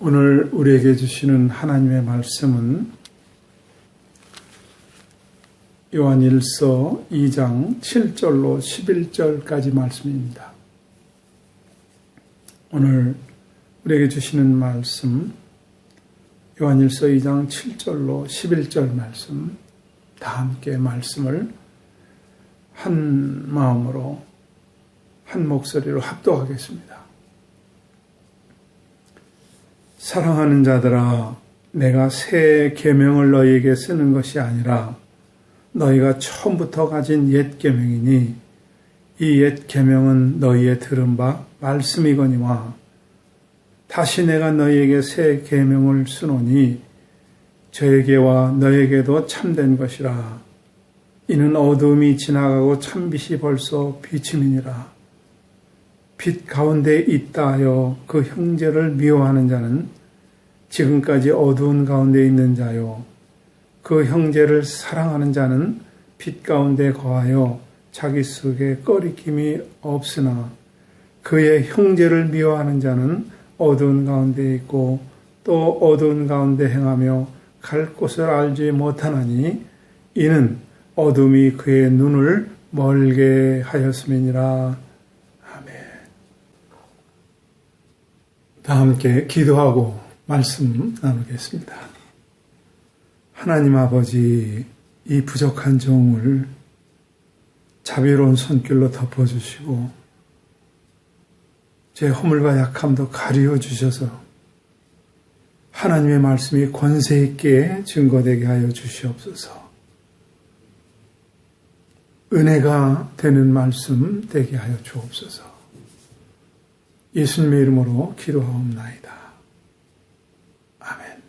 오늘 우리에게 주시는 하나님의 말씀은 요한일서 2장 7절로 11절까지 말씀입니다. 오늘 우리에게 주시는 말씀 요한일서 2장 7절로 11절 말씀 다 함께 말씀을 한 마음으로 한 목소리로 합독하겠습니다. 사랑하는 자들아, 내가 새 계명을 너희에게 쓰는 것이 아니라 너희가 처음부터 가진 옛 계명이니 이 옛 계명은 너희의 들은 바 말씀이거니와 다시 내가 너희에게 새 계명을 쓰노니 저에게와 너에게도 참된 것이라. 이는 어두움이 지나가고 참빛이 벌써 비침이니라. 빛 가운데 있다 하여 그 형제를 미워하는 자는 지금까지 어두운 가운데 있는 자요, 그 형제를 사랑하는 자는 빛 가운데 거하여 자기 속에 꺼리낌이 없으나 그의 형제를 미워하는 자는 어두운 가운데 있고 또 어두운 가운데 행하며 갈 곳을 알지 못하나니 이는 어둠이 그의 눈을 멀게 하였음이니라. 아멘. 다 함께 기도하고 말씀 나누겠습니다. 하나님 아버지, 이 부족한 종을 자비로운 손길로 덮어주시고 제 허물과 약함도 가리워 주셔서 하나님의 말씀이 권세 있게 증거되게 하여 주시옵소서. 은혜가 되는 말씀 되게 하여 주옵소서. 예수님의 이름으로 기도하옵나이다. 아멘.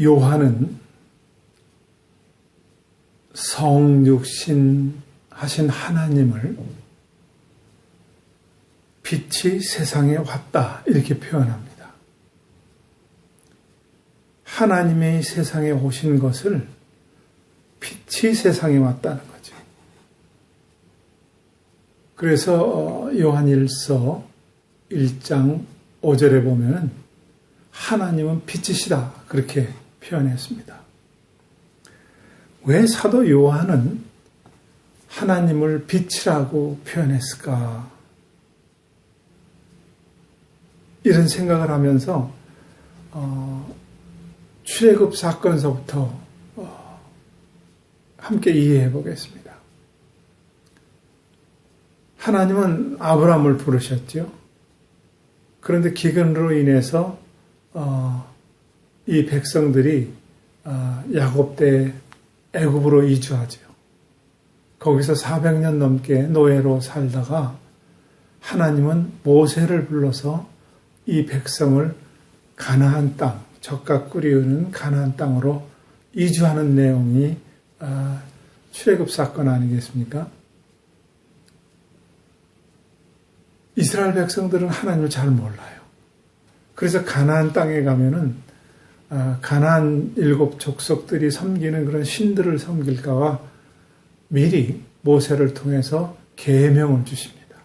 요한은 성육신 하신 하나님을 빛이 세상에 왔다 이렇게 표현합니다. 하나님의 세상에 오신 것을 빛이 세상에 왔다는 거죠. 그래서 요한일서 1장 5절에 보면 하나님은 빛이시다 그렇게 표현했습니다. 왜 사도 요한은 하나님을 빛이라고 표현했을까? 이런 생각을 하면서 출애굽 사건서부터 함께 이해해 보겠습니다. 하나님은 아브라함을 부르셨죠. 그런데 기근으로 인해서 이 백성들이 야곱 때 애굽으로 이주하죠. 거기서 400년 넘게 노예로 살다가 하나님은 모세를 불러서 이 백성을 가나안 땅, 젖과 꿀이 흐르는 가나안 땅으로 이주하는 내용이 출애굽 사건 아니겠습니까? 이스라엘 백성들은 하나님을 잘 몰라요. 그래서 가나안 땅에 가면은 가나안 7 족속들이 섬기는 그런 신들을 섬길까봐 미리 모세를 통해서 계명을 주십니다.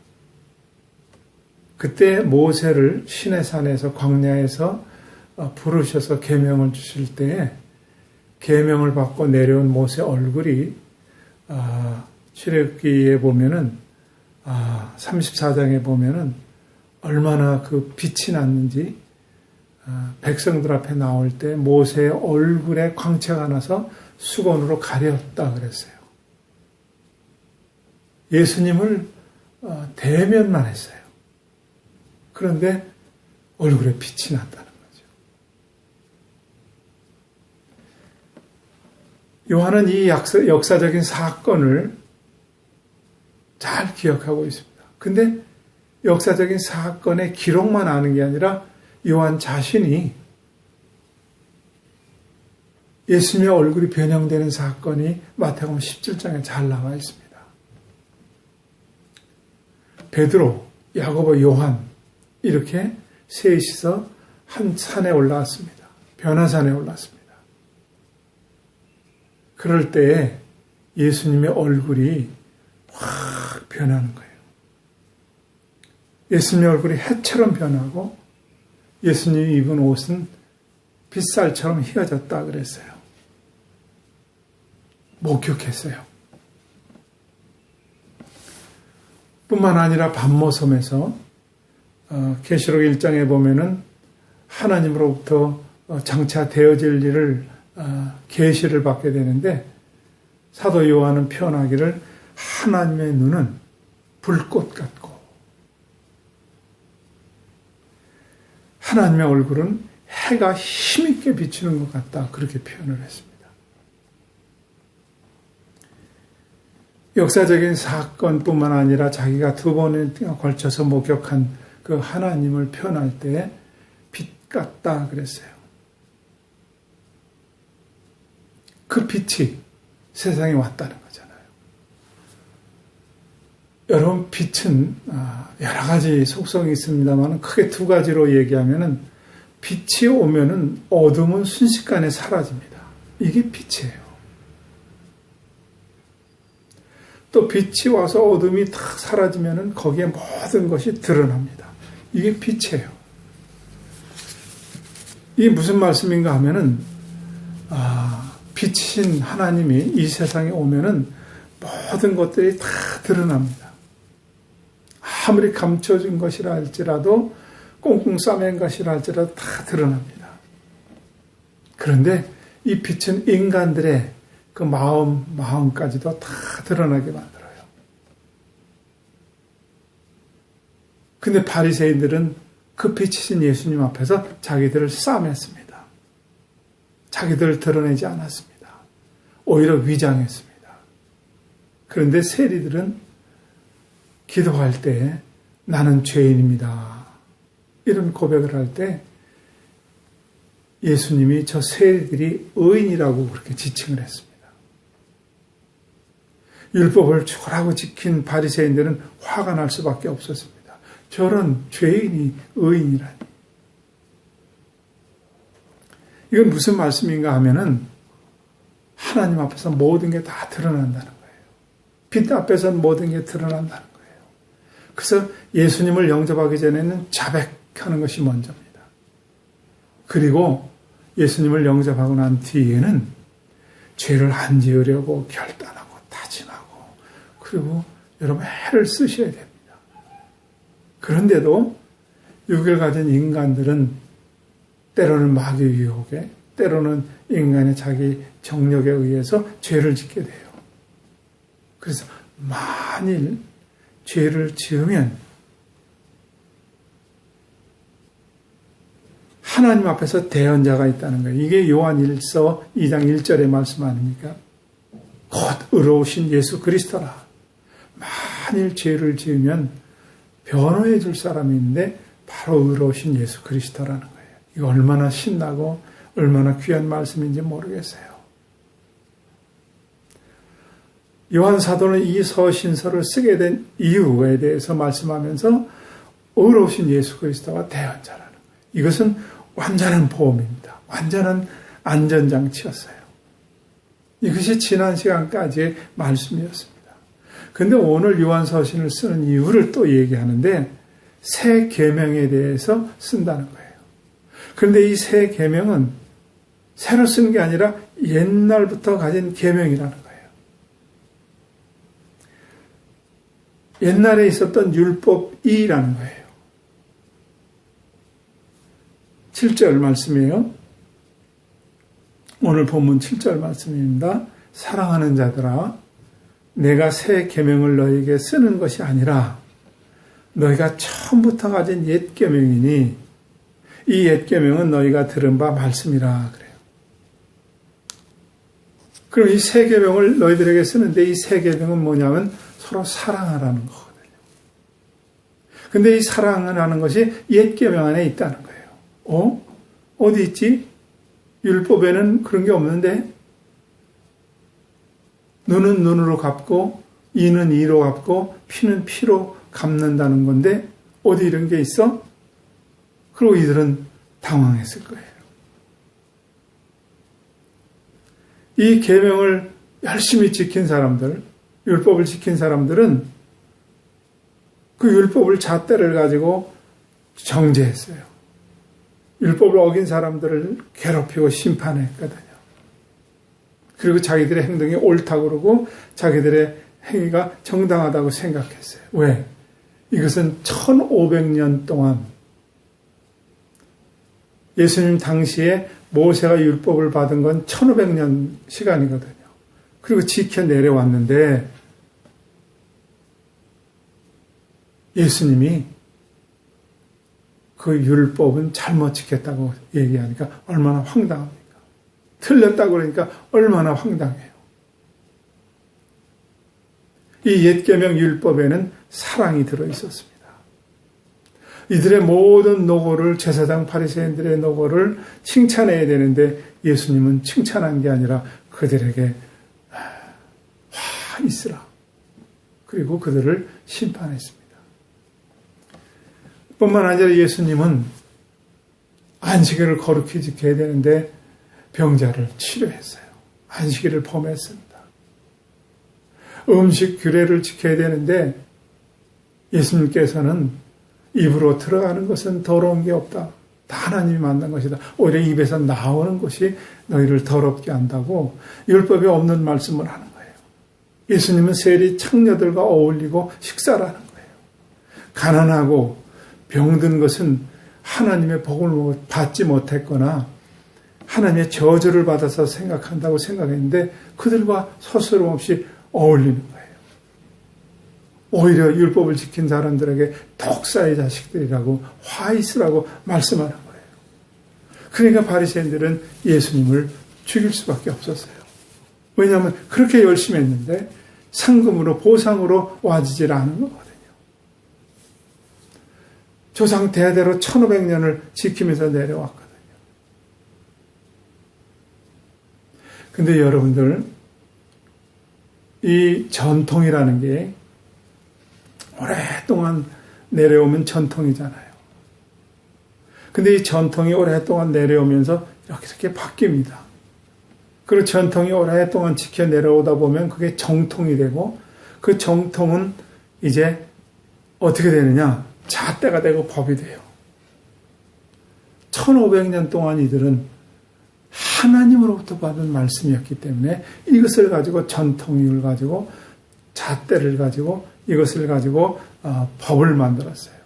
그때 모세를 시내산에서 광야에서 부르셔서 계명을 주실 때에 계명을 받고 내려온 모세 얼굴이 출애굽기에 보면은 34장에 보면은 얼마나 그 빛이 났는지 백성들 앞에 나올 때 모세의 얼굴에 광채가 나서 수건으로 가렸다 그랬어요. 예수님을 대면만 했어요. 그런데 얼굴에 빛이 났다는 거죠. 요한은 이 역사적인 사건을 잘 기억하고 있습니다. 근데 역사적인 사건의 기록만 아는 게 아니라 요한 자신이 예수님의 얼굴이 변형되는 사건이 마태복음 17장에 잘 나와 있습니다. 베드로, 야고보, 요한 이렇게 셋이서 한 산에 올라왔습니다. 변화산에 올랐습니다. 그럴 때에 예수님의 얼굴이 확 변하는 거예요. 예수님 얼굴이 해처럼 변하고 예수님이 입은 옷은 빗살처럼 휘어졌다 그랬어요. 목격했어요. 뿐만 아니라 반모섬에서 계시록 1장에 보면은 하나님으로부터 장차 되어질 일을 계시를 받게 되는데 사도 요한은 표현하기를 하나님의 눈은 불꽃 같고 하나님의 얼굴은 해가 힘있게 비추는 것 같다. 그렇게 표현을 했습니다. 역사적인 사건뿐만 아니라 자기가 2번에 걸쳐서 목격한 그 하나님을 표현할 때 빛 같다 그랬어요. 그 빛이 세상에 왔다는 거잖아요. 여러분, 빛은 여러 가지 속성이 있습니다만 크게 2가지로 얘기하면은 빛이 오면은 어둠은 순식간에 사라집니다. 이게 빛이에요. 또 빛이 와서 어둠이 탁 사라지면은 거기에 모든 것이 드러납니다. 이게 빛이에요. 이게 무슨 말씀인가 하면은 빛이신 하나님이 이 세상에 오면은 모든 것들이 다 드러납니다. 아무리 감춰진 것이라 할지라도 꽁꽁 싸맨 것이라 할지라도 다 드러납니다. 그런데 이 빛은 인간들의 그 마음까지도 다 드러나게 만들어요. 근데 바리새인들은 그 빛이신 예수님 앞에서 자기들을 싸맸습니다. 자기들을 드러내지 않았습니다. 오히려 위장했습니다. 그런데 세리들은 기도할 때 나는 죄인입니다. 이런 고백을 할 때 예수님이 저 세리들이 의인이라고 그렇게 지칭을 했습니다. 율법을 죽으라고 지킨 바리새인들은 화가 날 수밖에 없었습니다. 저런 죄인이 의인이라니. 이건 무슨 말씀인가 하면은 하나님 앞에서 모든 게 다 드러난다는 거예요. 빛 앞에서는 모든 게 드러난다는 거예요. 그래서 예수님을 영접하기 전에는 자백하는 것이 먼저입니다. 그리고 예수님을 영접하고 난 뒤에는 죄를 안 지으려고 결단하고 다짐하고 그리고 여러분 애를 쓰셔야 됩니다. 그런데도 육을 가진 인간들은 때로는 마귀의 유혹에 때로는 인간의 자기 정력에 의해서 죄를 짓게 돼요. 그래서 만일 죄를 지으면 하나님 앞에서 대언자가 있다는 거예요. 이게 요한일서 2장 1절의 말씀 아닙니까? 곧 의로우신 예수 그리스도라. 만일 죄를 지으면 변호해 줄 사람이 있는데 바로 의로우신 예수 그리스도라는 거예요. 이거 얼마나 신나고 얼마나 귀한 말씀인지 모르겠어요. 요한 사도는 이 서신서를 쓰게 된 이유에 대해서 말씀하면서 의로우신 예수 그리스도가 대언자라는 거예요. 이것은 완전한 보험입니다. 완전한 안전장치였어요. 이것이 지난 시간까지의 말씀이었습니다. 그런데 오늘 요한 서신을 쓰는 이유를 또 얘기하는데 새 계명에 대해서 쓴다는 거예요. 그런데 이 새 계명은 새로 쓰는 게 아니라 옛날부터 가진 계명이라는 거예요. 옛날에 있었던 율법이라는 거예요. 7절 말씀이에요. 오늘 본문 7절 말씀입니다. 사랑하는 자들아, 내가 새 계명을 너희에게 쓰는 것이 아니라 너희가 처음부터 가진 옛 계명이니 이 옛 계명은 너희가 들은 바 말씀이라 그래요. 그럼 이 새 계명을 너희들에게 쓰는데 이 새 계명은 뭐냐면 서로 사랑하라는 거거든요. 근데 이 사랑하는 것이 옛 계명 안에 있다는 거예요. 어디 있지? 율법에는 그런 게 없는데 눈은 눈으로 갚고 이는 이로 갚고 피는 피로 갚는다는 건데 어디 이런 게 있어? 그리고 이들은 당황했을 거예요. 이 계명을 열심히 지킨 사람들, 율법을 지킨 사람들은 그 율법을 잣대를 가지고 정죄했어요. 율법을 어긴 사람들을 괴롭히고 심판했거든요. 그리고 자기들의 행동이 옳다고 그러고 자기들의 행위가 정당하다고 생각했어요. 왜? 이것은 1500년 동안 예수님 당시에 모세가 율법을 받은 건 1500년 시간이거든요. 그리고 지켜 내려왔는데 예수님이 그 율법은 잘못 지켰다고 얘기하니까 얼마나 황당합니까? 틀렸다고 그러니까 얼마나 황당해요. 이 옛계명 율법에는 사랑이 들어있었습니다. 이들의 모든 노고를 제사장 바리새인들의 노고를 칭찬해야 되는데 예수님은 칭찬한 게 아니라 그들에게 화 있으라. 그리고 그들을 심판했습니다. 뿐만 아니라 예수님은 안식일을 거룩히 지켜야 되는데 병자를 치료했어요. 안식일을 범했습니다. 음식 규례를 지켜야 되는데 예수님께서는 입으로 들어가는 것은 더러운 게 없다. 다 하나님이 만든 것이다. 오히려 입에서 나오는 것이 너희를 더럽게 한다고 율법에 없는 말씀을 하는 거예요. 예수님은 세리 창녀들과 어울리고 식사를 하는 거예요. 가난하고 병든 것은 하나님의 복을 받지 못했거나 하나님의 저주를 받아서 생각한다고 생각했는데 그들과 서스럼 없이 어울리는 거예요. 오히려 율법을 지킨 사람들에게 독사의 자식들이라고 화 있으라고 말씀하는 거예요. 그러니까 바리새인들은 예수님을 죽일 수밖에 없었어요. 왜냐하면 그렇게 열심히 했는데 상금으로 보상으로 와지질 않은 거거든요. 조상 대대로 1500년을 지키면서 내려왔거든요. 근데 여러분들 이 전통이라는 게 오랫동안 내려오면 전통이잖아요. 근데 이 전통이 오랫동안 내려오면서 이렇게 바뀝니다. 그리고 전통이 오랫동안 지켜 내려오다 보면 그게 정통이 되고 그 정통은 이제 어떻게 되느냐? 잣대가 되고 법이 돼요. 1500년 동안 이들은 하나님으로부터 받은 말씀이었기 때문에 이것을 가지고 전통을 가지고 잣대를 가지고 이것을 가지고 법을 만들었어요.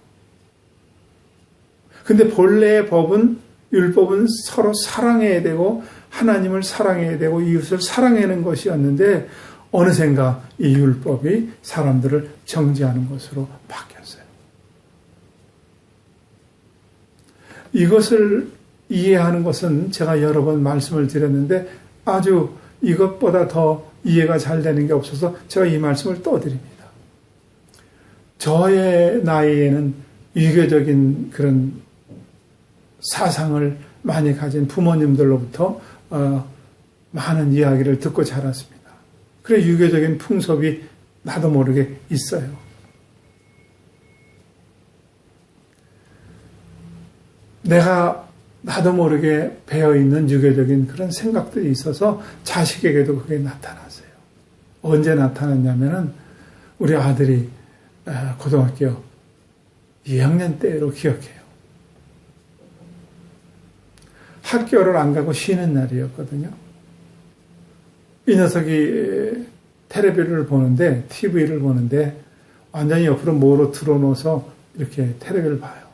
근데 본래의 법은 율법은 서로 사랑해야 되고 하나님을 사랑해야 되고 이웃을 사랑하는 것이었는데 어느샌가 이 율법이 사람들을 정죄하는 것으로 바뀌었어요. 이것을 이해하는 것은 제가 여러 번 말씀을 드렸는데 아주 이것보다 더 이해가 잘 되는 게 없어서 제가 이 말씀을 또 드립니다. 저의 나이에는 유교적인 그런 사상을 많이 가진 부모님들로부터 많은 이야기를 듣고 자랐습니다. 그래 유교적인 풍습이 나도 모르게 있어요. 내가 나도 모르게 배어있는 유교적인 그런 생각들이 있어서 자식에게도 그게 나타났어요. 언제 나타났냐면은 우리 아들이 고등학교 2학년 때로 기억해요. 학교를 안 가고 쉬는 날이었거든요. 이 녀석이 텔레비를 보는데 TV를 보는데 완전히 옆으로 모로 들어놓아서 이렇게 텔레비를 봐요.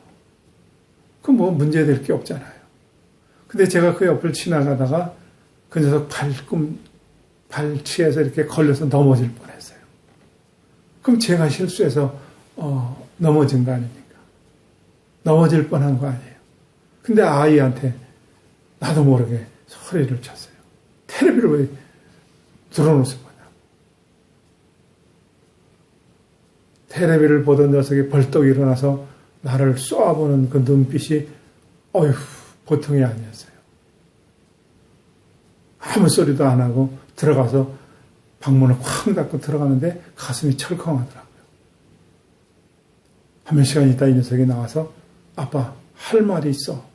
그럼 뭐 문제될 게 없잖아요. 근데 제가 그 옆을 지나가다가 그 녀석 발치에서 이렇게 걸려서 넘어질 뻔했어요. 그럼 제가 실수해서 넘어진 거 아닙니까? 넘어질 뻔한 거 아니에요. 근데 아이한테 나도 모르게 소리를 쳤어요. 텔레비를 왜 들어놓으신 거냐고. 텔레비를 보던 녀석이 벌떡 일어나서 나를 쏘아보는 그 눈빛이 어휴 보통이 아니었어요. 아무 소리도 안 하고 들어가서 방문을 쾅 닫고 들어가는데 가슴이 철컹하더라고요. 한 몇 시간 있다 이 녀석이 나와서 아빠 할 말이 있어.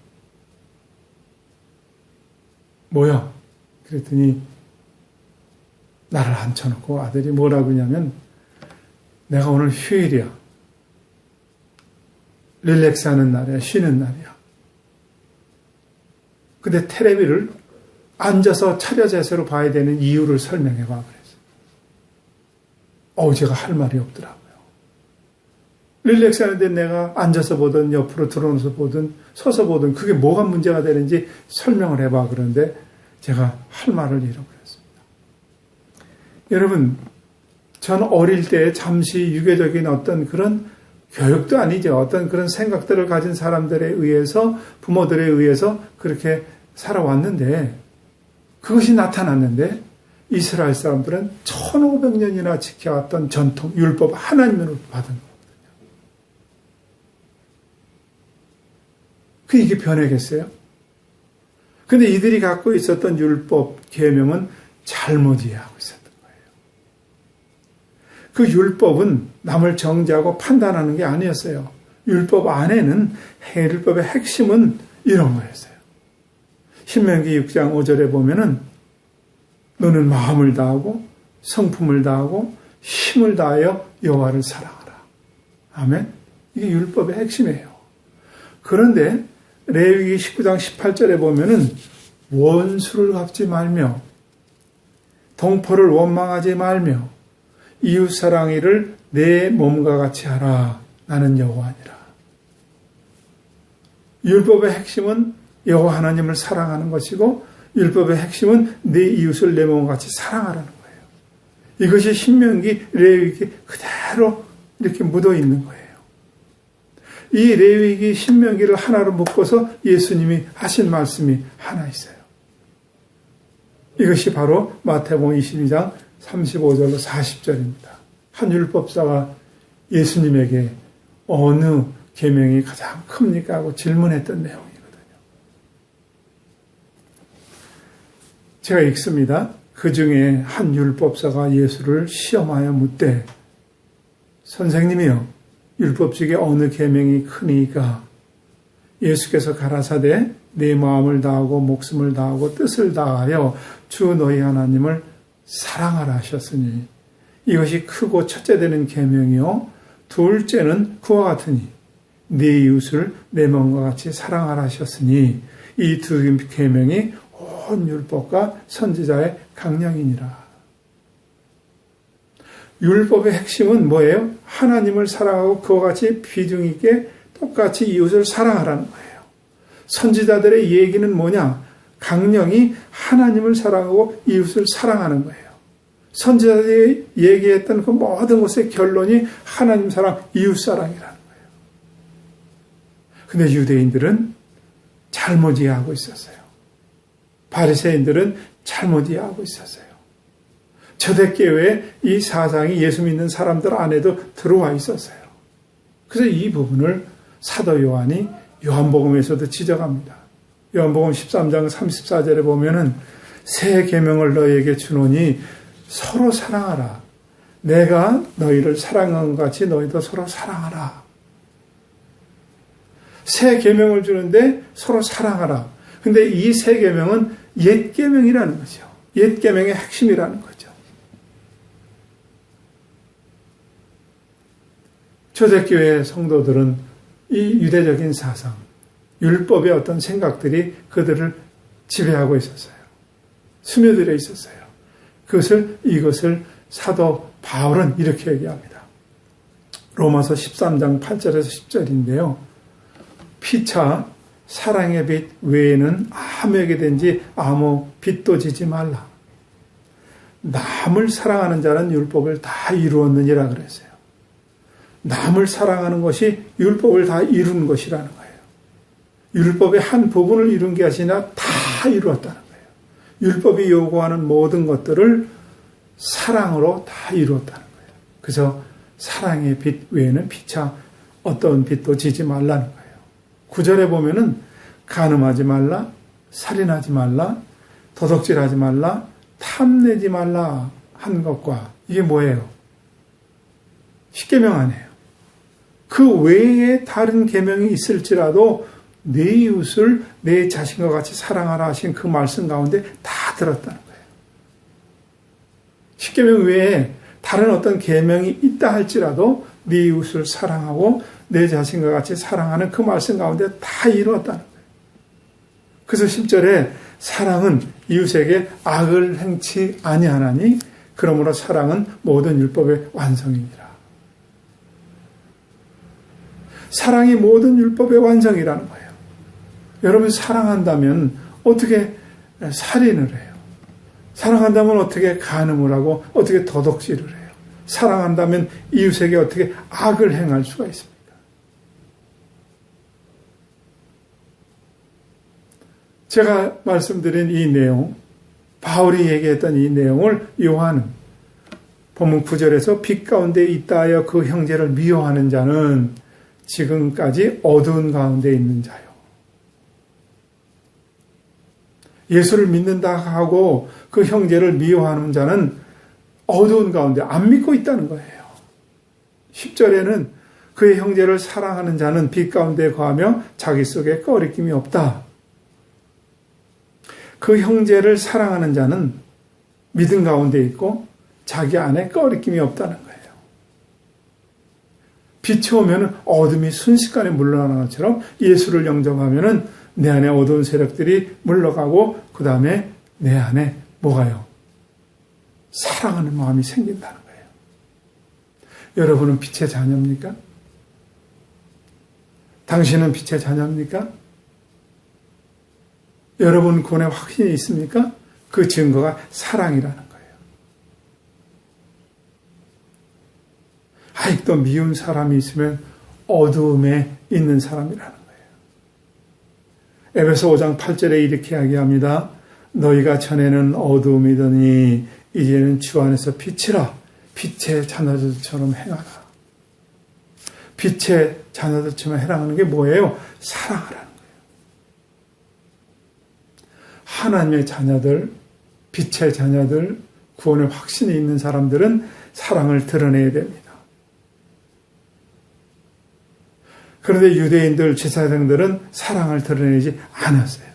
뭐야? 그랬더니 나를 앉혀놓고 아들이 뭐라고 하냐면 내가 오늘 휴일이야. 릴렉스 하는 날이야. 쉬는 날이야. 근데 텔레비를 앉아서 차려 자세로 봐야 되는 이유를 설명해 봐 그랬어요. 제가 할 말이 없더라고요. 릴렉스 하는데 내가 앉아서 보든 옆으로 들어놓아서 보든 서서 보든 그게 뭐가 문제가 되는지 설명을 해봐 그런데 제가 할 말을 잃어버렸습니다. 여러분, 전 어릴 때 잠시 유교적인 어떤 그런 교육도 아니죠. 어떤 그런 생각들을 가진 사람들에 의해서, 부모들에 의해서 그렇게 살아왔는데, 그것이 나타났는데, 이스라엘 사람들은 1500년이나 지켜왔던 전통, 율법 하나님으로 받은 거거든요. 이게 변하겠어요? 근데 이들이 갖고 있었던 율법, 계명은 잘못 이해하고 있었던 거예요. 그 율법은 남을 정죄하고 판단하는 게 아니었어요. 율법 안에는, 율법의 핵심은 이런 거였어요. 신명기 6장 5절에 보면은 너는 마음을 다하고 성품을 다하고 힘을 다하여 여호와를 사랑하라. 아멘. 이게 율법의 핵심이에요. 그런데 레위기 19장 18절에 보면은 원수를 갚지 말며 동포를 원망하지 말며 이웃사랑이를 내 몸과 같이 하라. 나는 여호와니라. 율법의 핵심은 여호와 하나님을 사랑하는 것이고 율법의 핵심은 내 이웃을 내 몸과 같이 사랑하라는 거예요. 이것이 신명기, 레위기 그대로 이렇게 묻어 있는 거예요. 이 레위기, 신명기를 하나로 묶어서 예수님이 하신 말씀이 하나 있어요. 이것이 바로 마태복음 22장 35절로 40절입니다. 한 율법사가 예수님에게 어느 계명이 가장 큽니까? 하고 질문했던 내용이거든요. 제가 읽습니다. 그 중에 한 율법사가 예수를 시험하여 묻되 선생님이여 율법 중에 어느 계명이 크니까? 예수께서 가라사대 내 마음을 다하고 목숨을 다하고 뜻을 다하여 주 너희 하나님을 사랑하라 하셨으니 이것이 크고 첫째 되는 계명이요 둘째는 그와 같으니 네 이웃을 내 몸과 같이 사랑하라 하셨으니 이 두 계명이 온 율법과 선지자의 강령이니라. 율법의 핵심은 뭐예요? 하나님을 사랑하고 그와 같이 비중 있게 똑같이 이웃을 사랑하라는 거예요. 선지자들의 얘기는 뭐냐? 강령이 하나님을 사랑하고 이웃을 사랑하는 거예요. 선지자들이 얘기했던 그 모든 것의 결론이 하나님 사랑, 이웃 사랑이라는 거예요. 근데 유대인들은 잘못 이해하고 있었어요. 바리새인들은 잘못 이해하고 있었어요. 초대교회에 이 사상이 예수 믿는 사람들 안에도 들어와 있었어요. 그래서 이 부분을 사도 요한이 요한복음에서도 지적합니다. 요한복음 13장 34절에 보면은 새 계명을 너희에게 주노니 서로 사랑하라. 내가 너희를 사랑한 것 같이 너희도 서로 사랑하라. 새 계명을 주는데 서로 사랑하라. 근데 이 새 계명은 옛 계명이라는 거죠. 옛 계명의 핵심이라는 거죠. 초대교회 성도들은 이 유대적인 사상, 율법의 어떤 생각들이 그들을 지배하고 있었어요. 스며들어 있었어요. 이것을 사도 바울은 이렇게 얘기합니다. 로마서 13장 8절에서 10절인데요. 피차 사랑의 빛 외에는 아무에게 된지 아무 빛도 지지 말라. 남을 사랑하는 자는 율법을 다 이루었느니라 그랬어요. 남을 사랑하는 것이 율법을 다 이룬 것이라는 거예요. 율법의 한 부분을 이룬 게 아니라 다 이루었다는 거예요. 율법이 요구하는 모든 것들을 사랑으로 다 이루었다는 거예요. 그래서 사랑의 빛 외에는 피차 어떤 빛도 지지 말라는 거예요. 9절에 보면은 간음하지 말라, 살인하지 말라, 도둑질하지 말라, 탐내지 말라 한 것과 이게 뭐예요? 10계명 아니에요. 그 외에 다른 계명이 있을지라도 내 이웃을 내 자신과 같이 사랑하라 하신 그 말씀 가운데 다 들었다는 거예요. 십계명 외에 다른 어떤 계명이 있다 할지라도 네 이웃을 사랑하고 내 자신과 같이 사랑하는 그 말씀 가운데 다 이루었다는 거예요. 그래서 10절에 사랑은 이웃에게 악을 행치 아니하나니 그러므로 사랑은 모든 율법의 완성이니라. 사랑이 모든 율법의 완성이라는 거예요. 여러분 사랑한다면 어떻게 살인을 해요? 사랑한다면 어떻게 간음을 하고 어떻게 도둑질을 해요? 사랑한다면 이웃에게 어떻게 악을 행할 수가 있습니까? 제가 말씀드린 이 내용, 바울이 얘기했던 이 내용을 요한은 본문 9절에서 빛 가운데 있다 하여 그 형제를 미워하는 자는 지금까지 어두운 가운데 있는 자요. 예수를 믿는다 하고 그 형제를 미워하는 자는 어두운 가운데 안 믿고 있다는 거예요. 10절에는 그의 형제를 사랑하는 자는 빛 가운데 거하며 자기 속에 꺼리낌이 없다. 그 형제를 사랑하는 자는 믿음 가운데 있고 자기 안에 꺼리낌이 없다는 거예요. 빛이 오면 어둠이 순식간에 물러나는 것처럼 예수를 영접하면 내 안에 어두운 세력들이 물러가고 그 다음에 내 안에 뭐가요? 사랑하는 마음이 생긴다는 거예요. 여러분은 빛의 자녀입니까? 당신은 빛의 자녀입니까? 여러분 구원에 확신이 있습니까? 그 증거가 사랑이라는 거예요. 아직도 미운 사람이 있으면 어두움에 있는 사람이라는 거예요. 에베소 5장 8절에 이렇게 이야기합니다. 너희가 전에는 어두움이더니 이제는 주 안에서 빛이라. 빛의 자녀들처럼 행하라. 빛의 자녀들처럼 행하는 게 뭐예요? 사랑하라는 거예요. 하나님의 자녀들, 빛의 자녀들, 구원의 확신이 있는 사람들은 사랑을 드러내야 됩니다. 그런데 유대인들, 제사장들은 사랑을 드러내지 않았어요.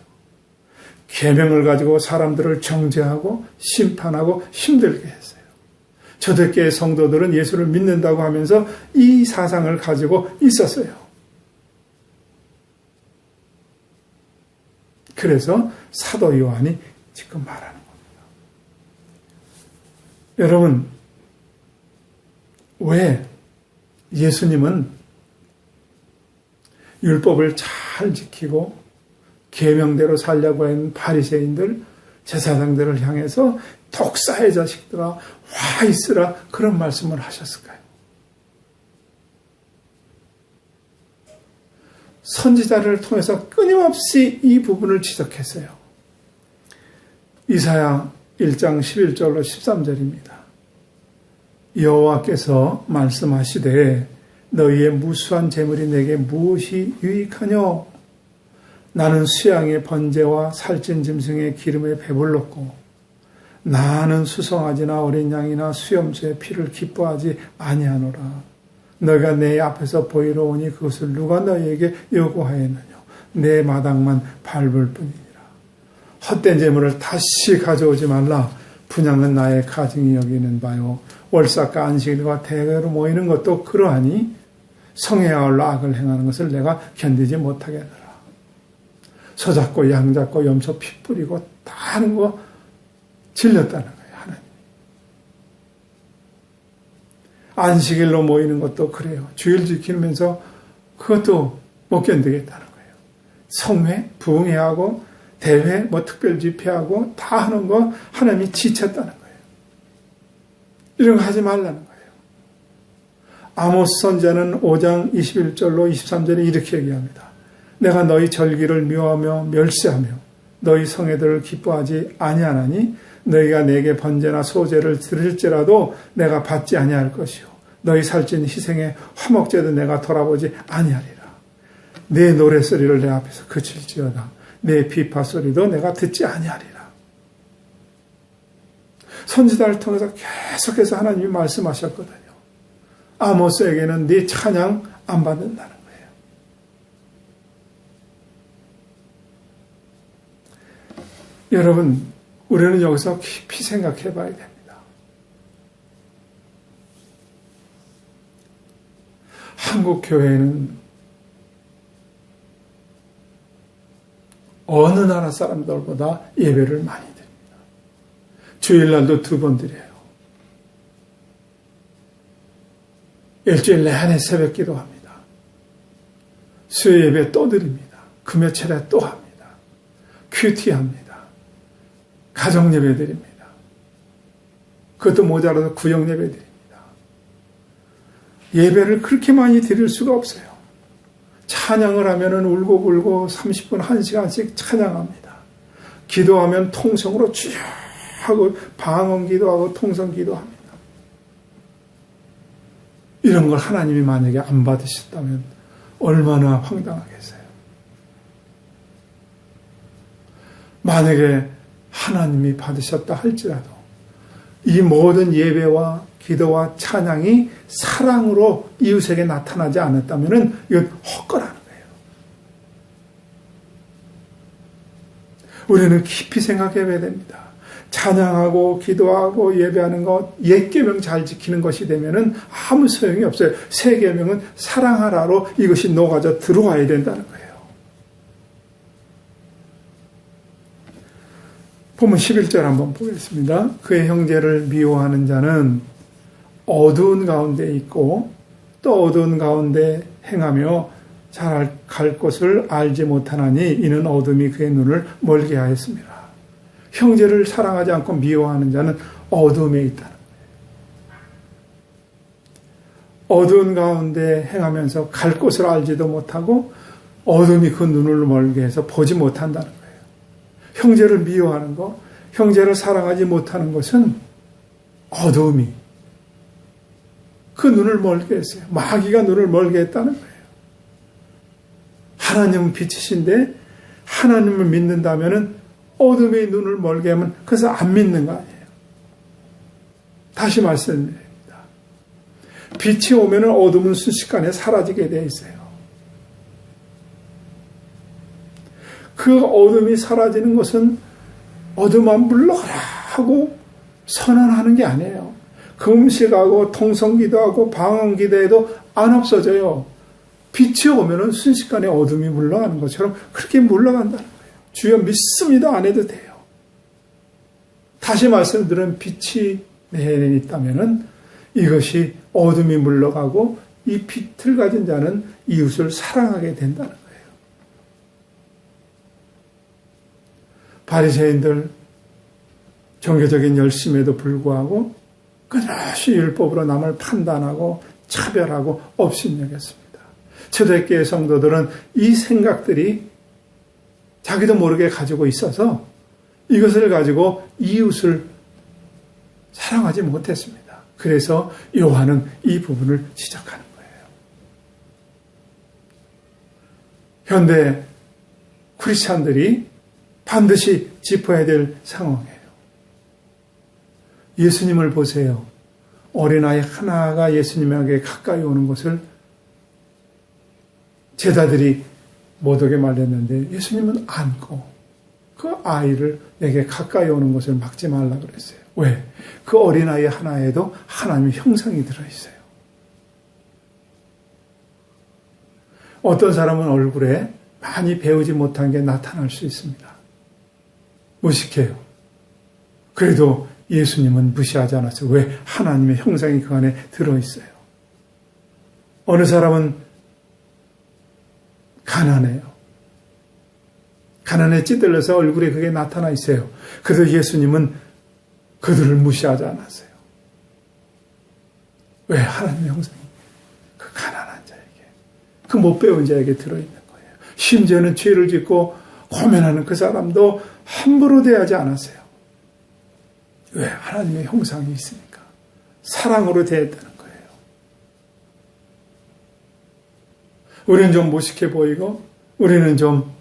계명을 가지고 사람들을 정죄하고 심판하고 힘들게 했어요. 초대교회 성도들은 예수를 믿는다고 하면서 이 사상을 가지고 있었어요. 그래서 사도 요한이 지금 말하는 겁니다. 여러분, 왜 예수님은 율법을 잘 지키고 계명대로 살려고 하는 바리새인들, 제사장들을 향해서 독사의 자식들아 와 있으라 그런 말씀을 하셨을까요? 선지자를 통해서 끊임없이 이 부분을 지적했어요. 이사야 1장 11절로 13절입니다. 여호와께서 말씀하시되 너희의 무수한 재물이 내게 무엇이 유익하뇨? 나는 수양의 번제와 살찐 짐승의 기름에 배불렀고 나는 수송아지나 어린 양이나 수염소의 피를 기뻐하지 아니하노라. 너희가 내 앞에서 보이러 오니 그것을 누가 너희에게 요구하였느냐? 내 마당만 밟을 뿐이니라. 헛된 재물을 다시 가져오지 말라. 분양은 나의 가증이 여기는 바요. 월삭과 안식일과 대회로 모이는 것도 그러하니 성에 아울러 악을 행하는 것을 내가 견디지 못하겠노라. 소 잡고 양 잡고 염소 피 뿌리고 다 하는 거 질렸다는 거예요. 하나님. 안식일로 모이는 것도 그래요. 주일 지키면서 그것도 못 견디겠다는 거예요. 성회, 부흥회하고 대회, 특별 집회하고 다 하는 거 하나님이 지쳤다는 거예요. 이런 거 하지 말라는 거예요. 아모스 선지자는 5장 21절로 23절에 이렇게 얘기합니다. 내가 너희 절기를 미워하며 멸시하며 너희 성회들을 기뻐하지 아니하나니 너희가 내게 번제나 소제를 드릴지라도 내가 받지 아니할 것이요 너희 살찐 희생의 화목제도 내가 돌아보지 아니하리라. 내 노래소리를 내 앞에서 그칠지어다. 내 비파 소리도 내가 듣지 아니하리라. 선지자를 통해서 계속해서 하나님이 말씀하셨거든요. 아모스에게는 네 찬양 안 받는다는 거예요. 여러분, 우리는 여기서 깊이 생각해 봐야 됩니다. 한국 교회는 어느 나라 사람들보다 예배를 많이 드립니다. 주일날도 2번 드려요. 일주일 내내 새벽 기도합니다. 수요 예배 또 드립니다. 금요 차례 또 합니다. 큐티 합니다. 가정 예배 드립니다. 그것도 모자라서 구역 예배 드립니다. 예배를 그렇게 많이 드릴 수가 없어요. 찬양을 하면은 울고불고 30분, 1시간씩 찬양합니다. 기도하면 통성으로 쭉 하고 방언 기도하고 통성 기도합니다. 이런 걸 하나님이 만약에 안 받으셨다면 얼마나 황당하겠어요. 만약에 하나님이 받으셨다 할지라도 이 모든 예배와 기도와 찬양이 사랑으로 이웃에게 나타나지 않았다면 이건 헛거라는 거예요. 우리는 깊이 생각해야 됩니다. 찬양하고 기도하고 예배하는 것, 옛 계명 잘 지키는 것이 되면은 아무 소용이 없어요. 새 계명은 사랑하라로 이것이 녹아져 들어와야 된다는 거예요. 보면 11절 한번 보겠습니다. 그의 형제를 미워하는 자는 어두운 가운데 있고 또 어두운 가운데 행하며 잘 갈 곳을 알지 못하나니 이는 어둠이 그의 눈을 멀게 하였습니다. 형제를 사랑하지 않고 미워하는 자는 어둠에 있다는 거예요. 어두운 가운데 행하면서 갈 곳을 알지도 못하고 어둠이 그 눈을 멀게 해서 보지 못한다는 거예요. 형제를 미워하는 것, 형제를 사랑하지 못하는 것은 어둠이 그 눈을 멀게 했어요. 마귀가 눈을 멀게 했다는 거예요. 하나님은 빛이신데 하나님을 믿는다면 어둠의 눈을 멀게 하면 그래서 안 믿는 거 아니에요. 다시 말씀드립니다. 빛이 오면 어둠은 순식간에 사라지게 되어 있어요. 그 어둠이 사라지는 것은 어둠아 물러가라 하고 선언하는 게 아니에요. 금식하고 통성기도하고 방언기도해도 안 없어져요. 빛이 오면은 순식간에 어둠이 물러가는 것처럼 그렇게 물러간다는 거예요. 주여 믿습니다 안 해도 돼요. 다시 말씀드린 빛이 내 안에 있다면은 이것이 어둠이 물러가고 이 빛을 가진 자는 이웃을 사랑하게 된다는 거예요. 바리새인들 종교적인 열심에도 불구하고 끊임없이 율법으로 남을 판단하고 차별하고 업신여겼습니다. 초대교회 성도들은 이 생각들이 자기도 모르게 가지고 있어서 이것을 가지고 이웃을 사랑하지 못했습니다. 그래서 요한은 이 부분을 지적하는 거예요. 현대 크리스찬들이 반드시 짚어야 될 상황이에요. 예수님을 보세요. 어린아이 하나가 예수님에게 가까이 오는 것을 제자들이 못 오게 말했는데 예수님은 안고 그 아이를 내게 가까이 오는 것을 막지 말라고 그랬어요. 왜? 그 어린아이 하나에도 하나님의 형상이 들어있어요. 어떤 사람은 얼굴에 많이 배우지 못한 게 나타날 수 있습니다. 무식해요. 그래도 예수님은 무시하지 않았어요. 왜? 하나님의 형상이 그 안에 들어있어요. 어느 사람은 가난해요. 가난에 찌들려서 얼굴에 그게 나타나 있어요. 그래도 예수님은 그들을 무시하지 않았어요. 왜? 하나님의 형상이 그 가난한 자에게, 그 못 배운 자에게 들어있는 거예요. 심지어는 죄를 짓고 고민하는 그 사람도 함부로 대하지 않았어요. 왜? 하나님의 형상이 있으니까. 사랑으로 대했다는 거예요. 우리는 좀 무식해 보이고 우리는 좀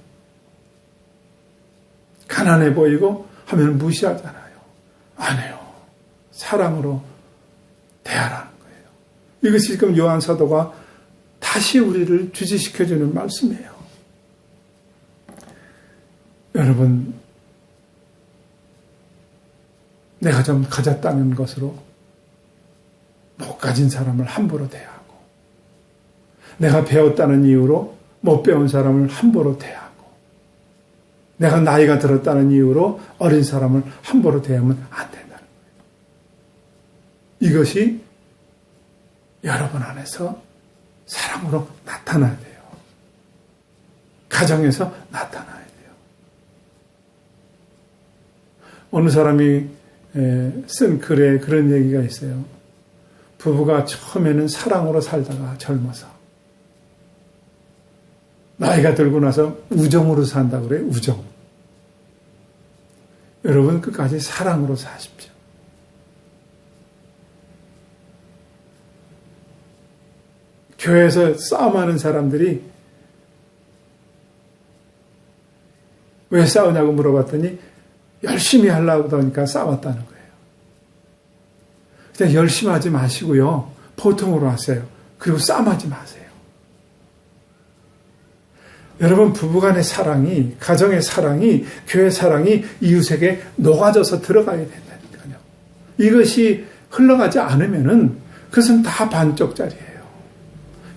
가난해 보이고 하면 무시하잖아요. 안 해요. 사랑으로 대하라는 거예요. 이것이 지금 요한 사도가 다시 우리를 주지시켜주는 말씀이에요. 여러분, 내가 좀 가졌다는 것으로 못 가진 사람을 함부로 대하고 내가 배웠다는 이유로 못 배운 사람을 함부로 대하고, 내가 나이가 들었다는 이유로 어린 사람을 함부로 대하면 안 된다는 거예요. 이것이 여러분 안에서 사랑으로 나타나야 돼요. 가정에서 나타나야 돼요. 어느 사람이 쓴 글에 그런 얘기가 있어요. 부부가 처음에는 사랑으로 살다가 젊어서 나이가 들고 나서 우정으로 산다 그래요. 우정. 여러분 끝까지 사랑으로 사십시오. 교회에서 싸움하는 사람들이 왜 싸우냐고 물어봤더니 열심히 하려고 하니까 싸웠다는 거예요. 그냥 열심히 하지 마시고요. 보통으로 하세요. 그리고 싸움하지 마세요. 여러분 부부간의 사랑이, 가정의 사랑이, 교회 사랑이 이웃에게 녹아져서 들어가야 된다니까요. 이것이 흘러가지 않으면은 그것은 다 반쪽짜리예요.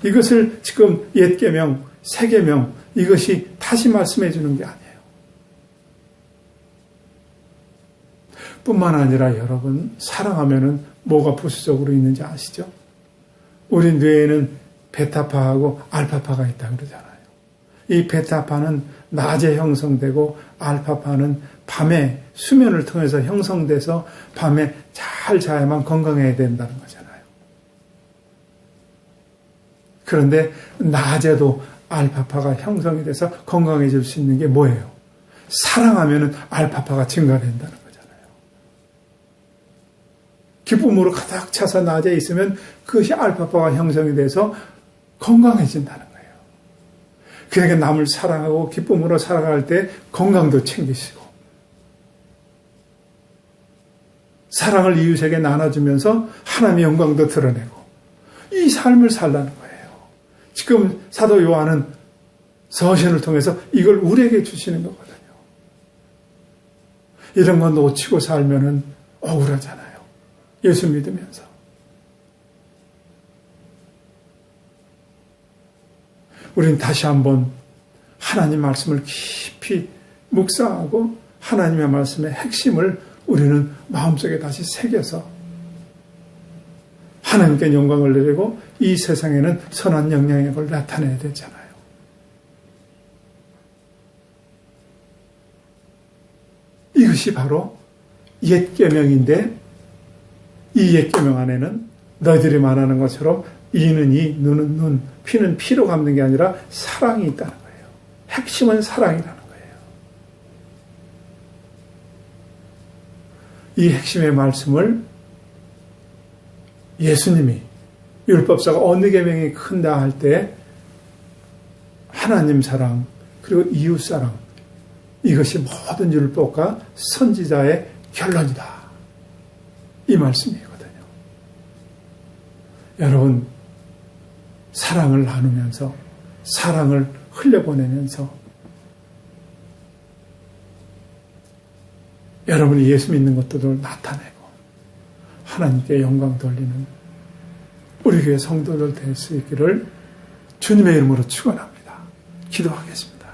이것을 지금 옛 계명, 새 계명 이것이 다시 말씀해 주는 게 아니에요. 뿐만 아니라 여러분 사랑하면은 뭐가 부수적으로 있는지 아시죠? 우리 뇌에는 베타파하고 알파파가 있다고 그러잖아요. 이 베타파는 낮에 형성되고 알파파는 밤에 수면을 통해서 형성돼서 밤에 잘 자야만 건강해야 된다는 거잖아요. 그런데 낮에도 알파파가 형성이 돼서 건강해질 수 있는 게 뭐예요? 사랑하면은 알파파가 증가된다는 거잖아요. 기쁨으로 가득 차서 낮에 있으면 그것이 알파파가 형성이 돼서 건강해진다는 거예요. 그러니까 남을 사랑하고 기쁨으로 살아갈 때 건강도 챙기시고 사랑을 이웃에게 나눠주면서 하나님의 영광도 드러내고 이 삶을 살라는 거예요. 지금 사도 요한은 서신을 통해서 이걸 우리에게 주시는 거거든요. 이런 거 놓치고 살면은 억울하잖아요. 예수 믿으면서. 우리는 다시 한번 하나님 말씀을 깊이 묵상하고 하나님의 말씀의 핵심을 우리는 마음속에 다시 새겨서 하나님께 영광을 드리고 이 세상에는 선한 영향력을 나타내야 되잖아요. 이것이 바로 옛 계명인데 이 옛 계명 안에는 너희들이 말하는 것처럼 이는 이, 눈은 눈, 피는 피로 갚는 게 아니라 사랑이 있다는 거예요. 핵심은 사랑이라는 거예요. 이 핵심의 말씀을 예수님이 율법사가 어느 계명이 큰다 할 때 하나님 사랑 그리고 이웃 사랑 이것이 모든 율법과 선지자의 결론이다. 이 말씀이거든요. 여러분 사랑을 나누면서 사랑을 흘려보내면서 여러분이 예수 믿는 것들을 나타내고 하나님께 영광 돌리는 우리 교회 성도들 될 수 있기를 주님의 이름으로 축원합니다. 기도하겠습니다.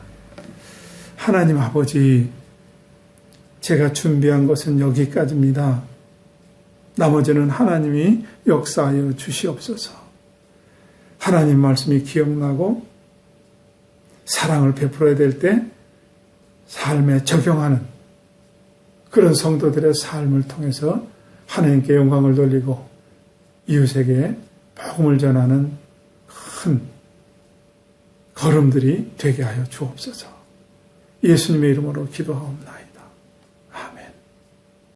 하나님 아버지, 제가 준비한 것은 여기까지입니다. 나머지는 하나님이 역사하여 주시옵소서. 하나님 말씀이 기억나고 사랑을 베풀어야 될 때 삶에 적용하는 그런 성도들의 삶을 통해서 하나님께 영광을 돌리고 이웃에게 복음을 전하는 큰 걸음들이 되게 하여 주옵소서. 예수님의 이름으로 기도하옵나이다.